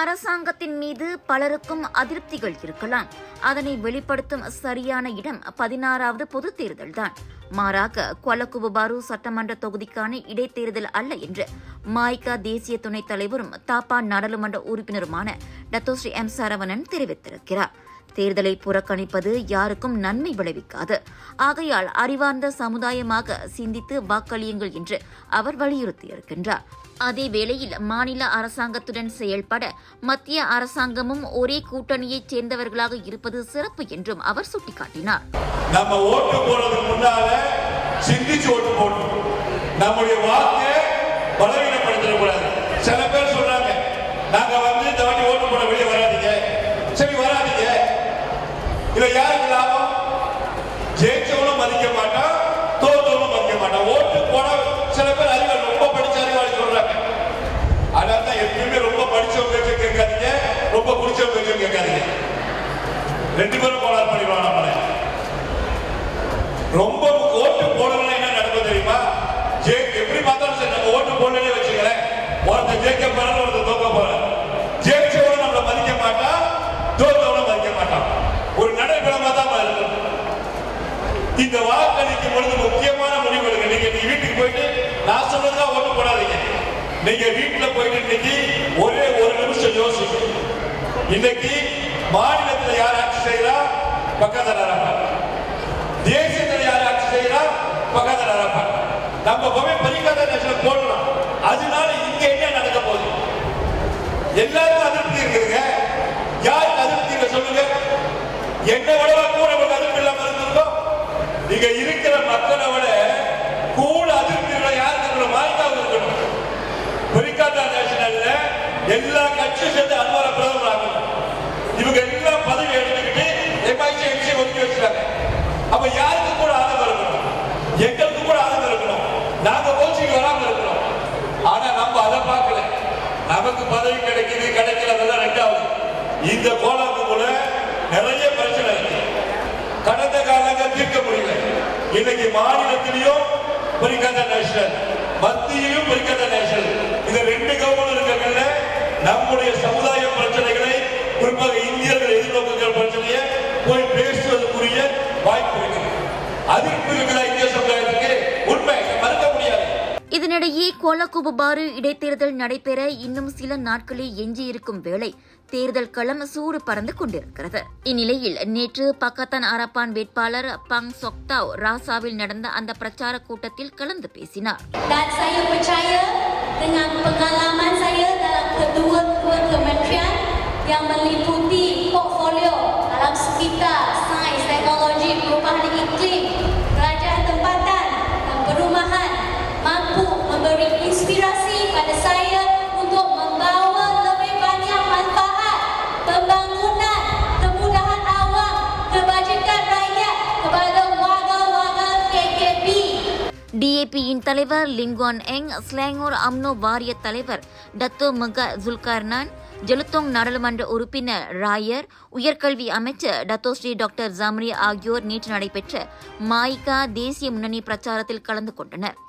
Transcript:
அரசாங்கத்தின் மீது பலருக்கும் அதிருப்திகள் இருக்கலாம். அதனை வெளிப்படுத்தும் சரியான இடம் 16வது பொதுத் தேர்தல்தான். மாறாக கொலக்குபுபாரு சட்டமன்ற தொகுதிக்கான இடைத்தேர்தல் அல்ல என்று மாய்கா தேசிய துணைத் தலைவரும் தாப்பா நாடாளுமன்ற உறுப்பினருமான டத்தோஸ்ரீ எம் சரவணன் தெரிவித்திருக்கிறார். தேர்தலை புறக்கணிப்பது யாருக்கும் நன்மை விளைவிக்காது. ஆகையால் அறிவார்ந்த சமுதாயமாக சிந்தித்து வாக்களியுங்கள் என்று அவர் வலியுறுத்தியிருக்கின்றார். அதேவேளையில் மாநில அரசாங்கத்துடன் செயல்பட மத்திய அரசாங்கமும் ஒரே கூட்டணியைச் சேர்ந்தவர்களாக இருப்பது சிறப்பு என்றும் அவர் சுட்டிக்காட்டினார். நம்ம ஓட்டு போடுறதுக்கு முன்னால சிந்திச்சு ஓட்டு போடணும். நம்முடைய வாக்கை பலவீனப்படுத்தக்கூடாது. சில பேர் சொல்றாங்க, நாங்க இந்த வாட்டி ஓட்டு போட வெளியே வராதீங்க. சரி, வராதீங்க. இதுல யாருக்கு லாபம்? ஜெயிச்சவனும் மதிக்க மாட்டான், தோற்றவனும் மதிக்க மாட்டான். ஓட்டு போட சில பேர் அறிவாளி, ரொம்ப படிச்ச அறிவாளி சொல்றாங்க. அதான் எப்பயுமே ரொம்ப படிச்சவங்க பேச்ச கேட்காதீங்க, ரொம்ப குடிச்சவங்க பேச்ச கேட்காதீங்க. ரெண்டு பேரும் கோளாறு பண்ணிடுவாங்க. நம்மள ரொம்ப ஓட்டு போடணும் என்ன நடக்கும் தெரியுமா? எப்படி பார்த்தாலும் சரி, நம்ம ஓட்டு போடலன்னு வச்சுக்கிறேன், ஒருத்தர் ஜெயிக்க போறாரு, ஒருத்தர் தோக்க போறாரு. ஜெயிச்சவனும் நம்மளை மதிக்க மாட்டான், தோற்றவனும் மதிக்க மாட்டான். ஒரு நடைபெறமா தான் இருக்கணும். இந்த வாக்களிக்கும் பொழுது முக்கியமான முடிவு எடுங்க. நீங்க வீட்டுக்கு போயிட்டு நான் சொன்னதுதான் ஓட்டு போடாதீங்க. நீங்க வீட்டுல போயிட்டு இன்னைக்கு ஒரே ஒரு நிமிஷம் யோசிங்க. இன்னைக்கு மாநிலத்தில் யார் ஆட்சி செய்யறா? பக்கத்தில் அரபான். தேசியத்தில் யார் ஆட்சி செய்யறா? பக்கத்தில் அரபான். நம்ம போய் பரிகாத நேஷனல் போடலாம். அதனால இங்க என்ன நடக்க போகுது? எல்லாருக்கும் அதிருப்தி இருக்குதுங்க. யாருக்கு அதிருப்தி சொல்லுங்க. என்ன விட கூட அதிருப்தி இல்லாம இருந்திருக்கோம். நீங்க இருக்கிற மக்களை விட கூட அதிருப்தி யாருக்கு மாய்க்காக இருக்கணும். பரிகாத நேஷனல்ல எல்லா கட்சியும் சேர்ந்து அன்வார பிரதமர் ஆகணும். இவங்க எல்லாம் பதவி எடுத்துக்கிட்டு எம்ஐசி எம்சி ஒதுக்கி வச்சுட்டாங்க. அப்ப யாருக்கு கூட ஆதரவு இருக்கணும்? எங்களுக்கு கூட ஆதரவு இருக்கணும். நாங்க கோச்சிக்கு வராம இருக்கணும். ஆனா நம்ம அதை பார்க்கல. நமக்கு பதவி கிடைக்குது கிடைக்கல, அதெல்லாம் ரெண்டாவது. இந்த கோலாக்குள்ள நிறைய பிரச்சனை இருக்கு. கடந்த காலங்கள் தீர்க்க முடியல. இன்னைக்கு மாநிலத்திலையும் பரிகாத நேஷனல், மத்தியிலும் பரிகாத நேஷனல், இந்த ரெண்டு கவர்மெண்ட் இருக்கிறதுல நம்முடைய சமுதாய பிரச்சனைகளை, குறிப்பாக இந்தியர்கள் எதிர்நோக்குகிற பிரச்சனையை போய் பேசுவதற்குரிய வாய்ப்பு இருக்கு. அதிர்ப்பு இருக்கிற இந்திய சமுதாயத்துக்கு உண்மை மறுக்க முடியாது. இதனிடையே கொலக்குபுபாரு இடைத்தேர்தல் நடைபெற இன்னும் சில நாட்களே எஞ்சியிருக்கும் வேளை தேர்தல் களம் சூடு பறந்து கொண்டிருக்கிறது. இந்நிலையில் நேற்று பக்கத்தான் அரபான் வேட்பாளர் பங் சொக்தாவ் ராசாவில் நடந்த அந்த பிரச்சார கூட்டத்தில் கலந்து பேசினார். Saya percaya dengan pengalaman saya dalam kedua kementerian yang meliputi portfolio dalam sekitar sains, teknologi, perubahan iklim, kerajaan tempatan dan perumahan mampu memberi inspirasi pada saya untuk membawa lebih banyak manfaat, pembangunan, kemudahan awam, kebajikan rakyat kepada warga-warga KKP. டிஏபியின் தலைவர் லிங்குவான் எங், Selangor UMNO வாரிய தலைவர் Dato mega ஜுல்கர்னான், Jelutong நாடாளுமன்ற உறுப்பினர் ராயர், உயர்கல்வி அமைச்சர் Datuk Seri doctor Zambry ஆகியோர் நேற்று நடைபெற்ற மாய்கா தேசிய முன்னணி பிரச்சாரத்தில் கலந்து கொண்டனர்.